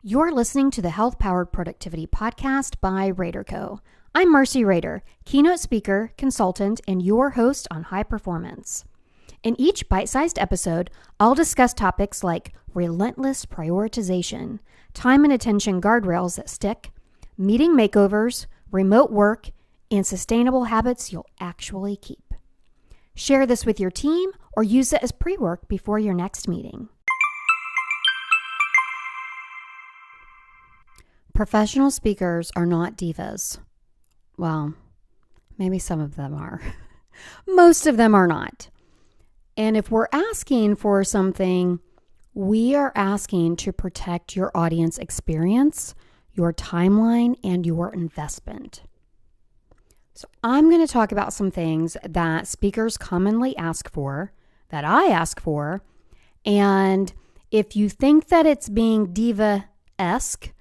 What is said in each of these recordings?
You're listening to the Health Powered Productivity Podcast by RaderCo. I'm Marcey Rader, keynote speaker, consultant, and your host on high performance. In each bite-sized episode, I'll discuss topics like relentless prioritization, time and attention guardrails that stick, meeting makeovers, remote work, and sustainable habits you'll actually keep. Share this with your team or use it as pre-work before your next meeting. Professional speakers are not divas. Well, maybe some of them are. Most of them are not. And if we're asking for something, we are asking to protect your audience experience, your timeline, and your investment. So I'm going to talk about some things that speakers commonly ask for, that I ask for, and if you think that it's being diva-esque,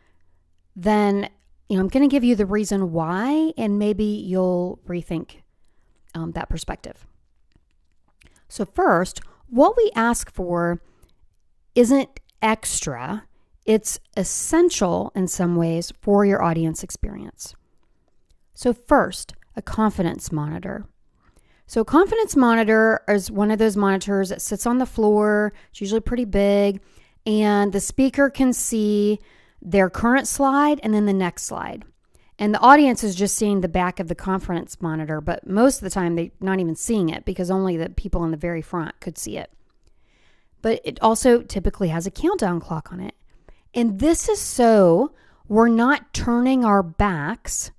then I'm going to give you the reason why, and maybe you'll rethink that perspective. So first, what we ask for isn't extra. It's essential in some ways for your audience experience. So first, a confidence monitor. So a confidence monitor is one of those monitors that sits on the floor. It's usually pretty big, and the speaker can see their current slide and then the next slide. And the audience is just seeing the back of the confidence monitor, but most of the time they're not even seeing it because only the people in the very front could see it. But it also typically has a countdown clock on it. And this is so we're not turning our backs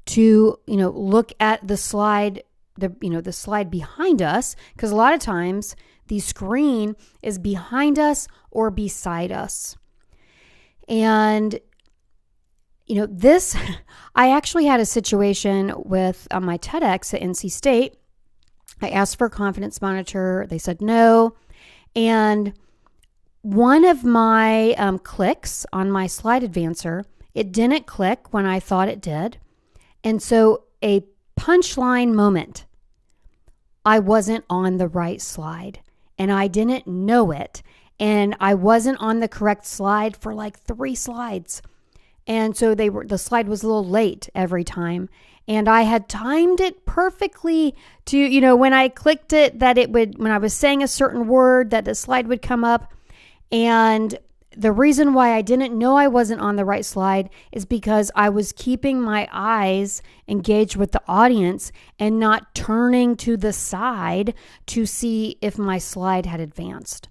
to, look at the slide, the slide behind us, because a lot of times the screen is behind us or beside us. And, this, I actually had a situation with my TEDx at NC State. I asked for a confidence monitor. They said no. And one of my clicks on my slide advancer, it didn't click when I thought it did. And so a punchline moment, I wasn't on the right slide and I didn't know it. And I wasn't on the correct slide for like 3 slides. And so the slide was a little late every time. And I had timed it perfectly to, when I clicked it, that it would, when I was saying a certain word, that the slide would come up. And the reason why I didn't know I wasn't on the right slide is because I was keeping my eyes engaged with the audience and not turning to the side to see if my slide had advanced.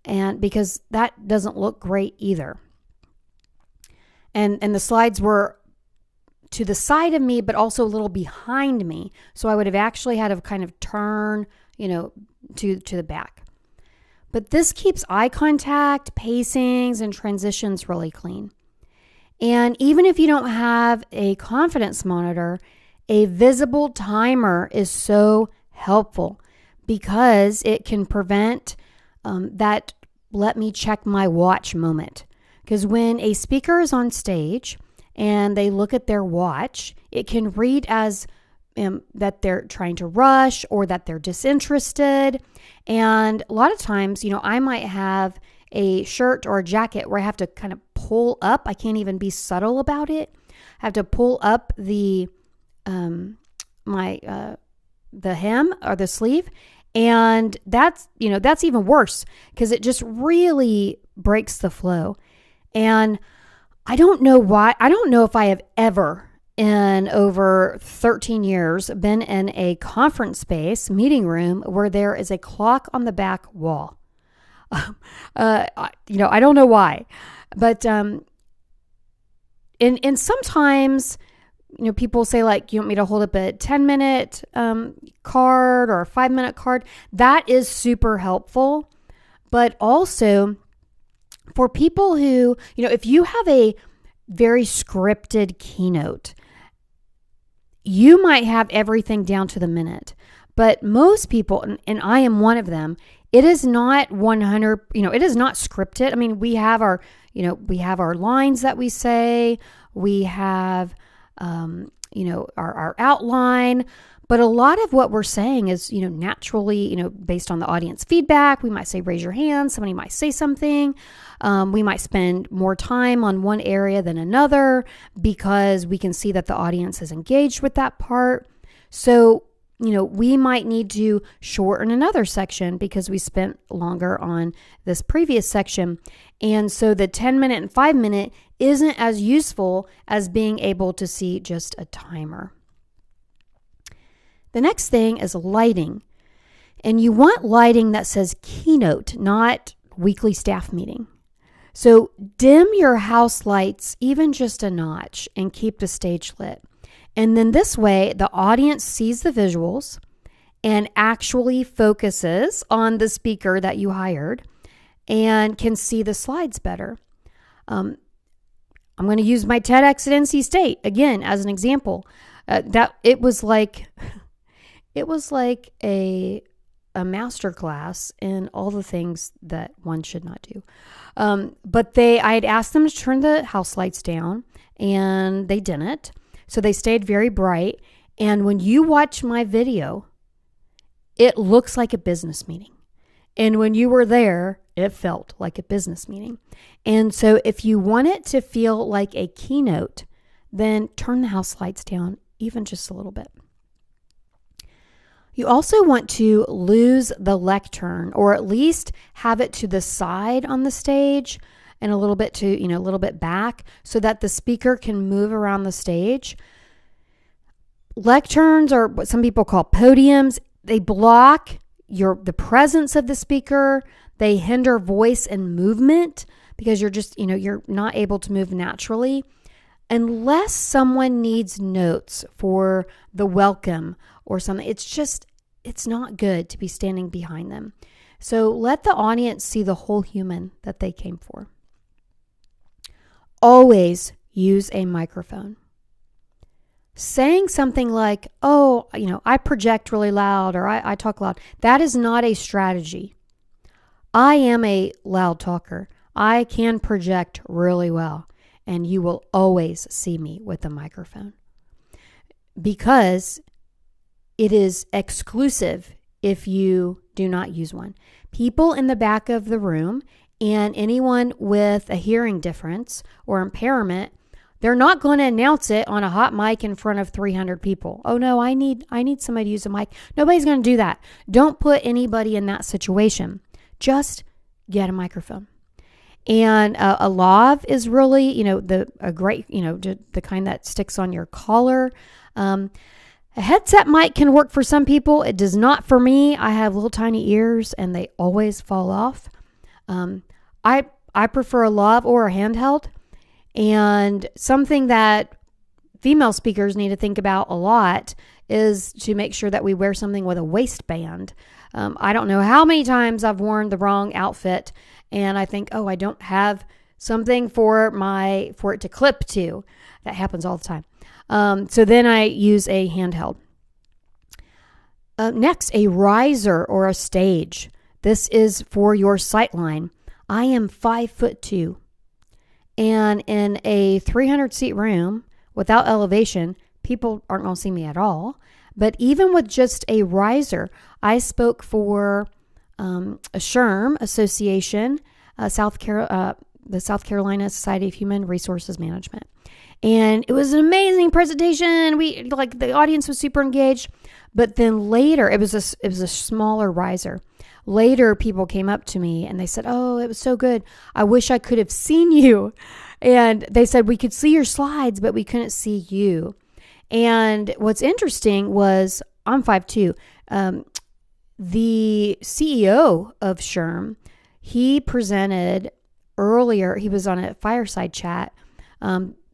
And because that doesn't look great either. And the slides were to the side of me, but also a little behind me. So I would have actually had to kind of turn, to the back. But this keeps eye contact, pacings, and transitions really clean. And even if you don't have a confidence monitor, a visible timer is so helpful because it can prevent that let me check my watch moment. Because when a speaker is on stage and they look at their watch, it can read as that they're trying to rush or that they're disinterested. And a lot of times, I might have a shirt or a jacket where I have to kind of pull up. I can't even be subtle about it. I have to pull up the hem or the sleeve. And that's even worse because it just really breaks the flow. And I don't know why. I don't know if I have ever in over 13 years been in a conference space meeting room where there is a clock on the back wall. I don't know why, but and sometimes people say like, you want me to hold up a 10-minute card or a 5-minute card. That is super helpful. But also for people who, if you have a very scripted keynote, you might have everything down to the minute. But most people, and I am one of them, it is not 100, it is not scripted. I mean, we have our lines that we say. We have, our outline. But a lot of what we're saying is, naturally, based on the audience feedback. We might say, raise your hand. Somebody might say something. We might spend more time on one area than another because we can see that the audience is engaged with that part. So, we might need to shorten another section because we spent longer on this previous section. And so the 10-minute and 5-minute isn't as useful as being able to see just a timer. The next thing is lighting. And you want lighting that says Keynote, not weekly staff meeting. So dim your house lights even just a notch and keep the stage lit. And then this way, the audience sees the visuals and actually focuses on the speaker that you hired and can see the slides better. I'm going to use my TEDx at NC State again as an example. That it was like a master class in all the things that one should not do. But I had asked them to turn the house lights down, and they didn't. So they stayed very bright. And when you watch my video, it looks like a business meeting. And when you were there, it felt like a business meeting. And so if you want it to feel like a keynote, then turn the house lights down even just a little bit. You also want to lose the lectern, or at least have it to the side on the stage and a little bit to, a little bit back so that the speaker can move around the stage. Lecterns, or what some people call podiums, they block the presence of the speaker. They hinder voice and movement because you're just, you're not able to move naturally. Unless someone needs notes for the welcome or something, it's not good to be standing behind them. So let the audience see the whole human that they came for. Always use a microphone. Saying something like, I project really loud, or I talk loud, that is not a strategy. I am a loud talker. I can project really well, and you will always see me with a microphone because it is exclusive if you do not use one. People in the back of the room and anyone with a hearing difference or impairment, they're not going to announce it on a hot mic in front of 300 people. Oh no, I need somebody to use a mic. Nobody's going to do that. Don't put anybody in that situation. Just get a microphone. And a lav is really, a great, the kind that sticks on your collar. A headset mic can work for some people. It does not for me. I have little tiny ears and they always fall off. I prefer a lav or a handheld. And something that female speakers need to think about a lot is to make sure that we wear something with a waistband. I don't know how many times I've worn the wrong outfit and I think, I don't have something for it to clip to. That happens all the time. So then I use a handheld. Next, a riser or a stage. This is for your sightline. I am 5'2", and in a 300-seat room without elevation, people aren't going to see me at all. But even with just a riser, I spoke for a SHRM Association, the South Carolina Society of Human Resources Management. And it was an amazing presentation. The audience was super engaged. But then later, it was a smaller riser. Later, people came up to me and they said, "Oh, it was so good. I wish I could have seen you." And they said, "We could see your slides, but we couldn't see you." And what's interesting was, I'm 5'2". The CEO of SHRM, he presented earlier. He was on a fireside chat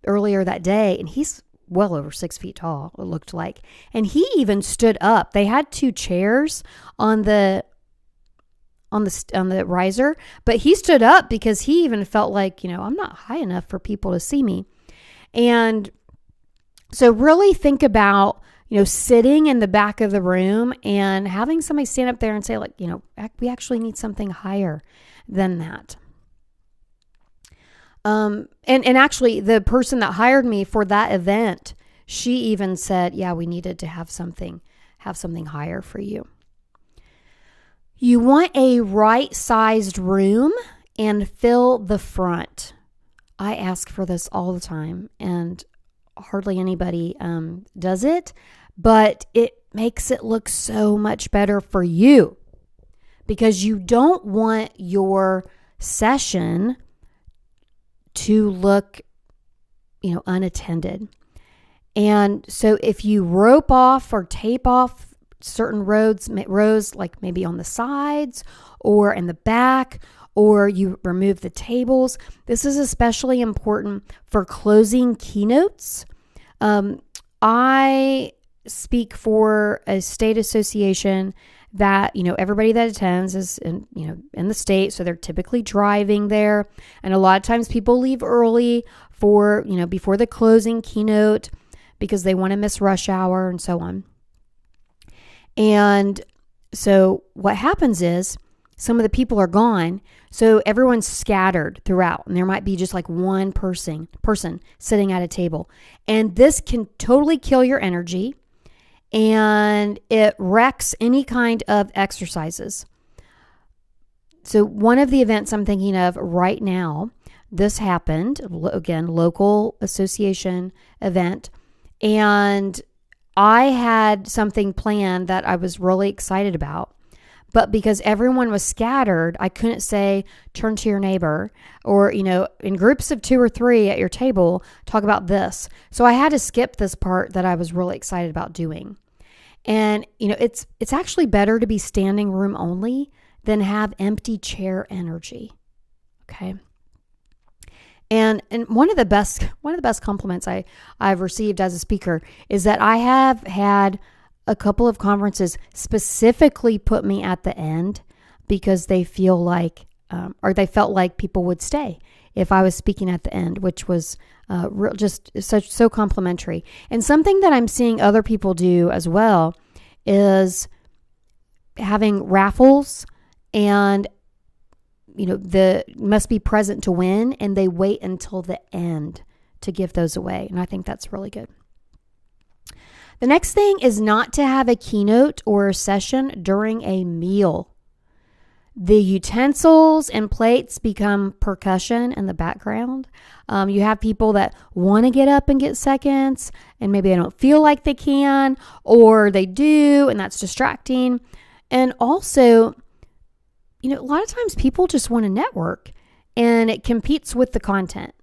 earlier that day, and he's well over 6 feet tall, it looked like. And he even stood up. They had 2 chairs on the riser, but he stood up because he even felt like, I'm not high enough for people to see me. And so really think about, sitting in the back of the room and having somebody stand up there and say, we actually need something higher than that. And actually the person that hired me for that event, She even said, yeah, we needed to have something higher for you. You want a right-sized room and fill the front. I ask for this all the time, and hardly anybody does it, but it makes it look so much better for you because you don't want your session to look, unattended. And so if you rope off or tape off certain rows, like maybe on the sides or in the back, or you remove the tables, this is especially important for closing keynotes. I speak for a state association that, everybody that attends is in the state. So they're typically driving there. And a lot of times people leave early for, before the closing keynote because they want to miss rush hour and so on. And so what happens is some of the people are gone. So everyone's scattered throughout, and there might be just like one person sitting at a table. And this can totally kill your energy, and it wrecks any kind of exercises. So one of the events I'm thinking of right now, this happened, again, local association event, and I had something planned that I was really excited about. But because everyone was scattered, I couldn't say, turn to your neighbor or, in groups of 2 or 3 at your table, talk about this. So I had to skip this part that I was really excited about doing. And, it's actually better to be standing room only than have empty chair energy. Okay. And one of the best compliments I've received as a speaker is that I have had a couple of conferences specifically put me at the end because they feel like, or they felt like people would stay if I was speaking at the end, which was just so complimentary. And something that I'm seeing other people do as well is having raffles, and the must be present to win, and they wait until the end to give those away. And I think that's really good. The next thing is not to have a keynote or a session during a meal. The utensils and plates become percussion in the background. You have people that want to get up and get seconds, and maybe they don't feel like they can, or they do, and that's distracting. And also, a lot of times people just want to network, and it competes with the content.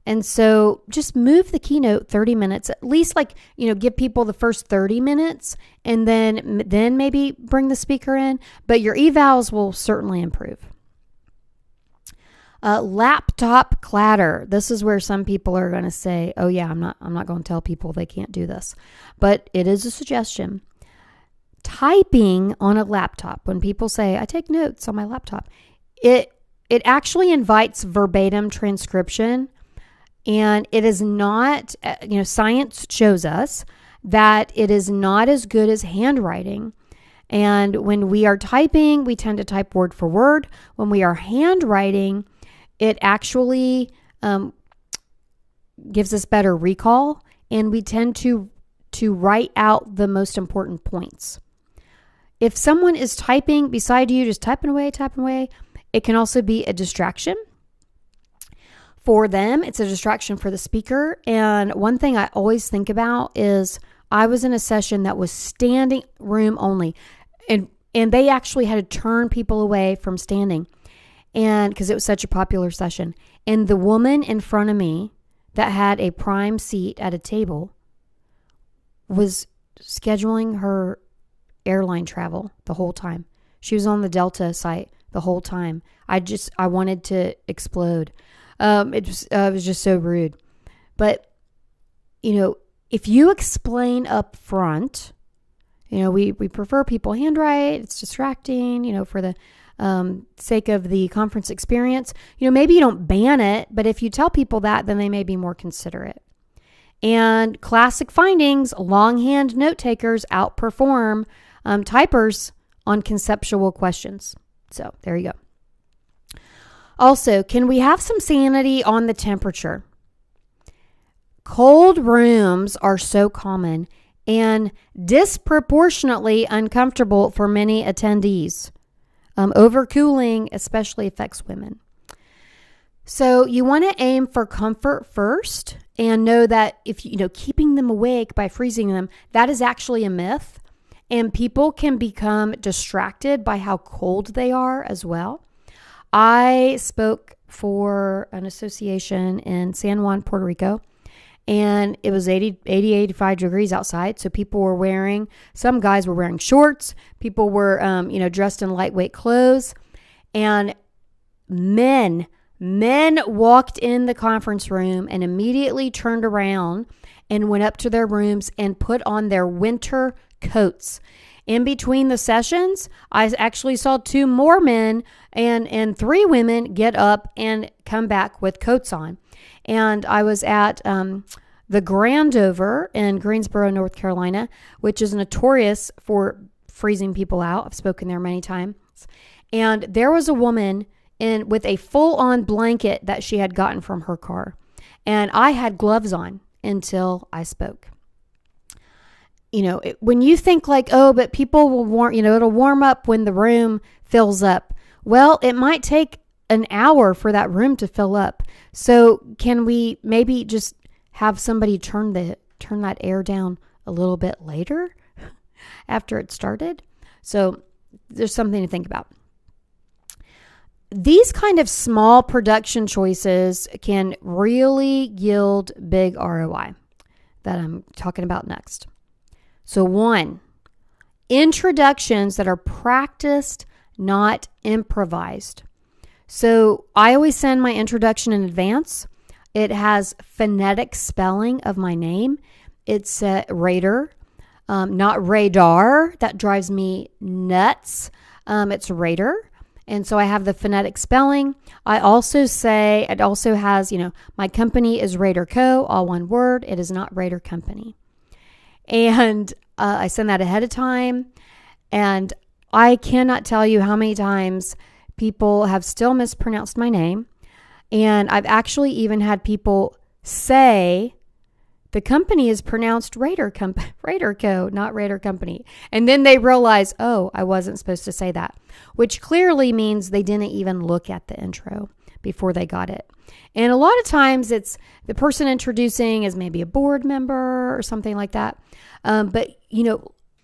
And so just move the keynote 30 minutes, at least give people the first 30 minutes and then maybe bring the speaker in, but your evals will certainly improve. Laptop clatter. This is where some people are going to say, oh yeah, I'm not going to tell people they can't do this, but it is a suggestion. Typing on a laptop, when people say, I take notes on my laptop, it actually invites verbatim transcription. And it is not, science shows us that it is not as good as handwriting. And when we are typing, we tend to type word for word. When we are handwriting, it actually gives us better recall, and we tend to write out the most important points. If someone is typing beside you, just typing away, it can also be a distraction. For them, it's a distraction for the speaker. And one thing I always think about is I was in a session that was standing room only, and they actually had to turn people away from standing, and because it was such a popular session. And the woman in front of me that had a prime seat at a table was scheduling her airline travel the whole time. She was on the Delta site the whole time. I wanted to explode. It was just so rude. But, if you explain up front, we prefer people handwrite. It's distracting, for the sake of the conference experience. Maybe you don't ban it, but if you tell people that, then they may be more considerate. And classic findings, longhand note takers outperform typers on conceptual questions. So there you go. Also, can we have some sanity on the temperature? Cold rooms are so common and disproportionately uncomfortable for many attendees. Overcooling especially affects women. So you want to aim for comfort first and know that if keeping them awake by freezing them, that is actually a myth. And people can become distracted by how cold they are as well. I spoke for an association in San Juan, Puerto Rico, and it was 85 degrees outside. So people were some guys were wearing shorts. People were, dressed in lightweight clothes. And men walked in the conference room and immediately turned around and went up to their rooms and put on their winter coats. In between the sessions, I actually saw 2 more men and 3 women get up and come back with coats on. And I was at the Grandover in Greensboro, North Carolina, which is notorious for freezing people out. I've spoken there many times. And there was a woman with a full-on blanket that she had gotten from her car. And I had gloves on until I spoke. When you think like, oh, but people will warm, it'll warm up when the room fills up. Well, it might take an hour for that room to fill up. So can we maybe just have somebody turn that air down a little bit later after it started? So there's something to think about. These kind of small production choices can really yield big ROI that I'm talking about next. So 1, introductions that are practiced, not improvised. So I always send my introduction in advance. It has phonetic spelling of my name. It's Rader, not radar. That drives me nuts. It's Rader. And so I have the phonetic spelling. I also say, it also has, my company is RaderCo, all one word. It is not Rader Company. And I send that ahead of time. And I cannot tell you how many times people have still mispronounced my name. And I've actually even had people say the company is pronounced RaderCo, not Rader Company. And then they realize, oh, I wasn't supposed to say that, which clearly means they didn't even look at the intro before they got it. And a lot of times it's the person introducing is maybe a board member or something like that. But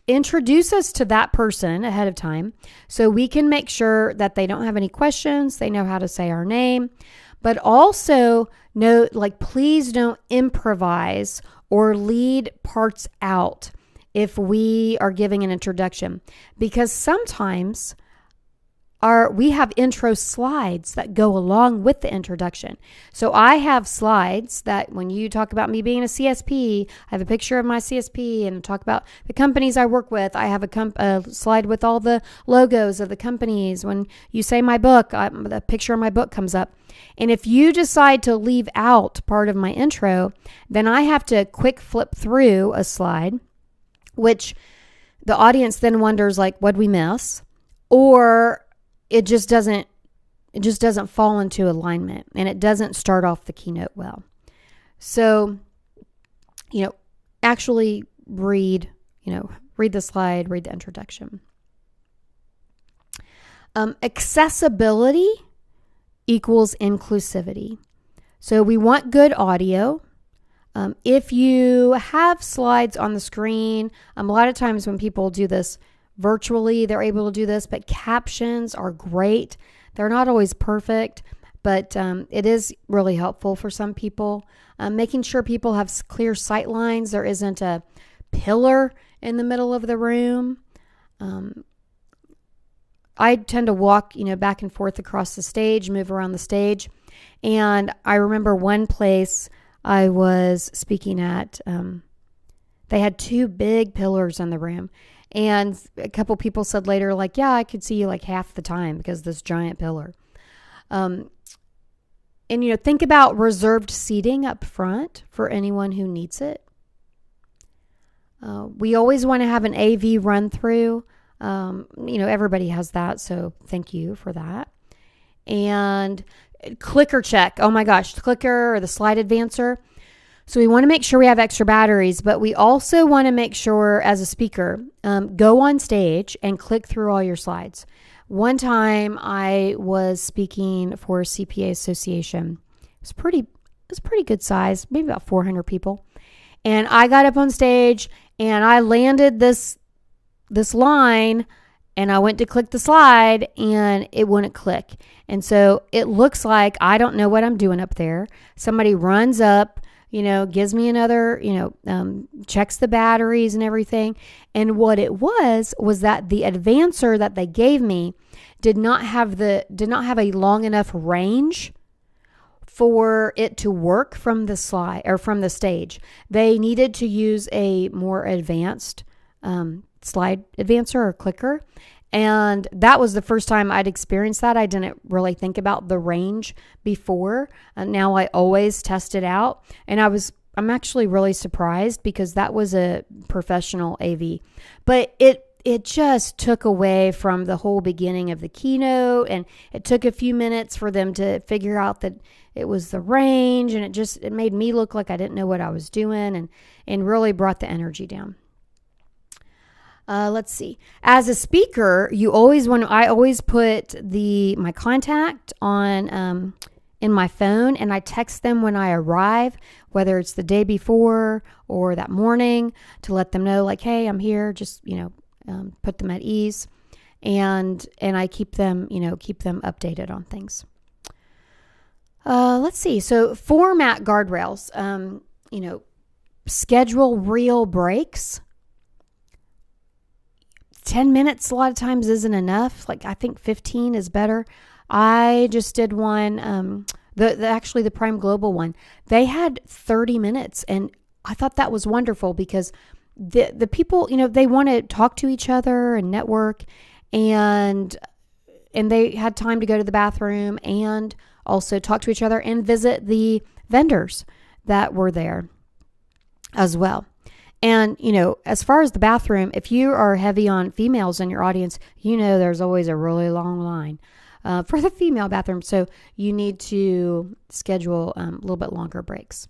introduce us to that person ahead of time so we can make sure that they don't have any questions. They know how to say our name, but also note, please don't improvise or lead parts out if we are giving an introduction, because sometimes we have intro slides that go along with the introduction. So I have slides that when you talk about me being a CSP, I have a picture of my CSP and talk about the companies I work with. I have a slide with all the logos of the companies. When you say my book, the picture of my book comes up. And if you decide to leave out part of my intro, then I have to quick flip through a slide, which the audience then wonders, what'd we miss? Or it just doesn't fall into alignment, and it doesn't start off the keynote well. So, actually read the slide, read the introduction. Accessibility equals inclusivity. So we want good audio. If you have slides on the screen, a lot of times when people do this virtually, they're able to do this, but captions are great. They're not always perfect, but it is really helpful for some people. Making sure people have clear sight lines. There isn't a pillar in the middle of the room. I tend to walk, back and forth across the stage, move around the stage. And I remember one place I was speaking at, they had 2 big pillars in the room. And a couple people said later, yeah, I could see you half the time because of this giant pillar. And, think about reserved seating up front for anyone who needs it. We always want to have an AV run through. Everybody has that. So thank you for that. And clicker check. Oh my gosh, the clicker or the slide advancer. So we want to make sure we have extra batteries, but we also want to make sure as a speaker, go on stage and click through all your slides. One time I was speaking for a CPA association. It was pretty good size, maybe about 400 people. And I got up on stage and I landed this line and I went to click the slide and it wouldn't click. And so it looks like I don't know what I'm doing up there. Somebody runs up, gives me another, checks the batteries and everything. And what it was that the advancer that they gave me did not have a long enough range for it to work from the slide or from the stage. They needed to use a more advanced slide advancer or clicker. And that was the first time I'd experienced that. I didn't really think about the range before. Now I always test it out. And I'm actually really surprised because that was a professional AV. But it just took away from the whole beginning of the keynote. And it took a few minutes for them to figure out that it was the range. And it made me look like I didn't know what I was doing and really brought the energy down. Let's see. As a speaker, I always put my contact on in my phone, and I text them when I arrive, whether it's the day before or that morning, to let them know, like, hey, I'm here. Just put them at ease, and I keep them updated on things. Let's see. So format guardrails. Schedule real breaks. 10 minutes a lot of times isn't enough. Like, I think 15 is better. I just did one, the Prime Global one. They had 30 minutes, and I thought that was wonderful because the people, they want to talk to each other and network, and they had time to go to the bathroom and also talk to each other and visit the vendors that were there as well. And, as far as the bathroom, if you are heavy on females in your audience, there's always a really long line for the female bathroom. So you need to schedule a little bit longer breaks.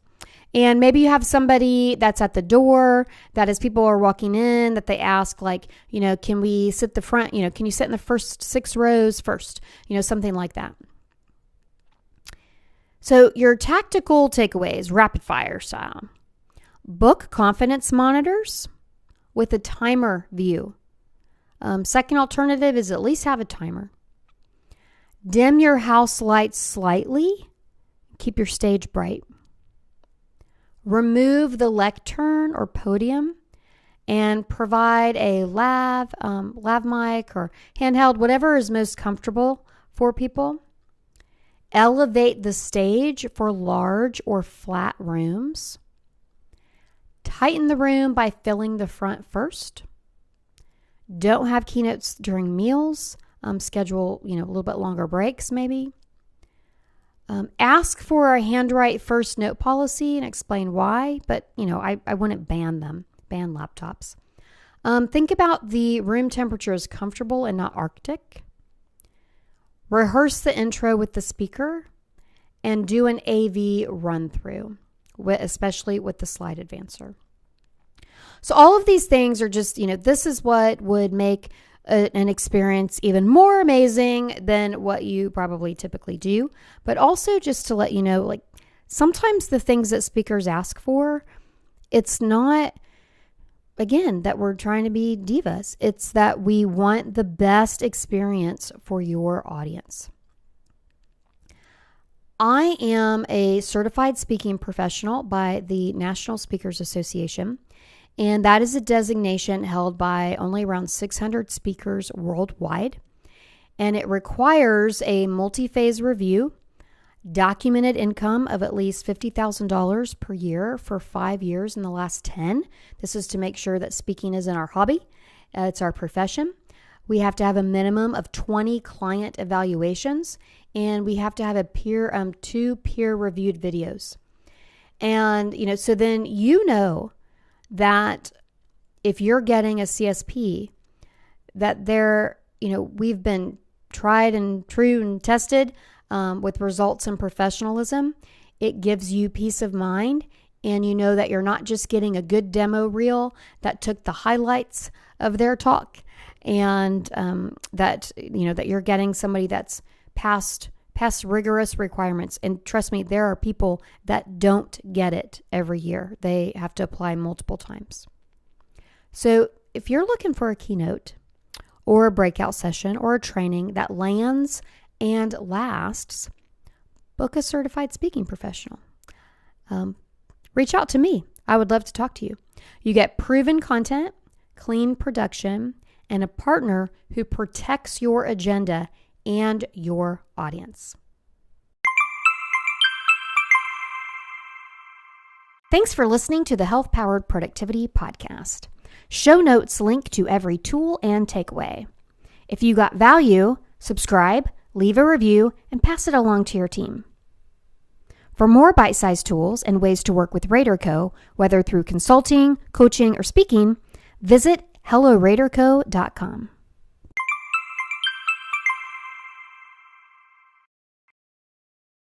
And maybe you have somebody that's at the door that as people are walking in, that they ask like, can we sit the front, can you sit in the first 6 rows first? Something like that. So your tactical takeaways, rapid fire style. Book confidence monitors with a timer view. Second alternative is at least have a timer. Dim your house lights slightly. Keep your stage bright. Remove the lectern or podium and provide a lav mic or handheld, whatever is most comfortable for people. Elevate the stage for large or flat rooms. Tighten the room by filling the front first. Don't have keynotes during meals. Schedule, a little bit longer breaks maybe. Ask for a handwrite first note policy and explain why, but, I wouldn't ban laptops. Think about the room temperature as comfortable and not Arctic. Rehearse the intro with the speaker and do an AV run through, especially with the slide advancer. So all of these things are just, this is what would make an experience even more amazing than what you probably typically do. But also just to let you know, like sometimes the things that speakers ask for, it's not, again, that we're trying to be divas. It's that we want the best experience for your audience. I am a certified speaking professional by the National Speakers Association, and that is a designation held by only around 600 speakers worldwide. And it requires a multi-phase review, documented income of at least $50,000 per year for 5 years in the last 10. This is to make sure that speaking isn't our hobby, it's our profession. We have to have a minimum of 20 client evaluations, and we have to have 2 peer-reviewed videos. And, so then that if you're getting a CSP, that we've been tried and true and tested with results and professionalism. It gives you peace of mind, and you know that you're not just getting a good demo reel that took the highlights of their talk, and that you're getting somebody that's passed rigorous requirements. And trust me, there are people that don't get it every year. They have to apply multiple times. So if you're looking for a keynote or a breakout session or a training that lands and lasts, book a certified speaking professional. Reach out to me. I would love to talk to you. You get proven content, clean production, and a partner who protects your agenda and your audience. Thanks for listening to the Health Powered Productivity Podcast. Show notes link to every tool and takeaway. If you got value, subscribe, leave a review, and pass it along to your team. For more bite-sized tools and ways to work with RaderCo, whether through consulting, coaching, or speaking, visit helloraderco.com.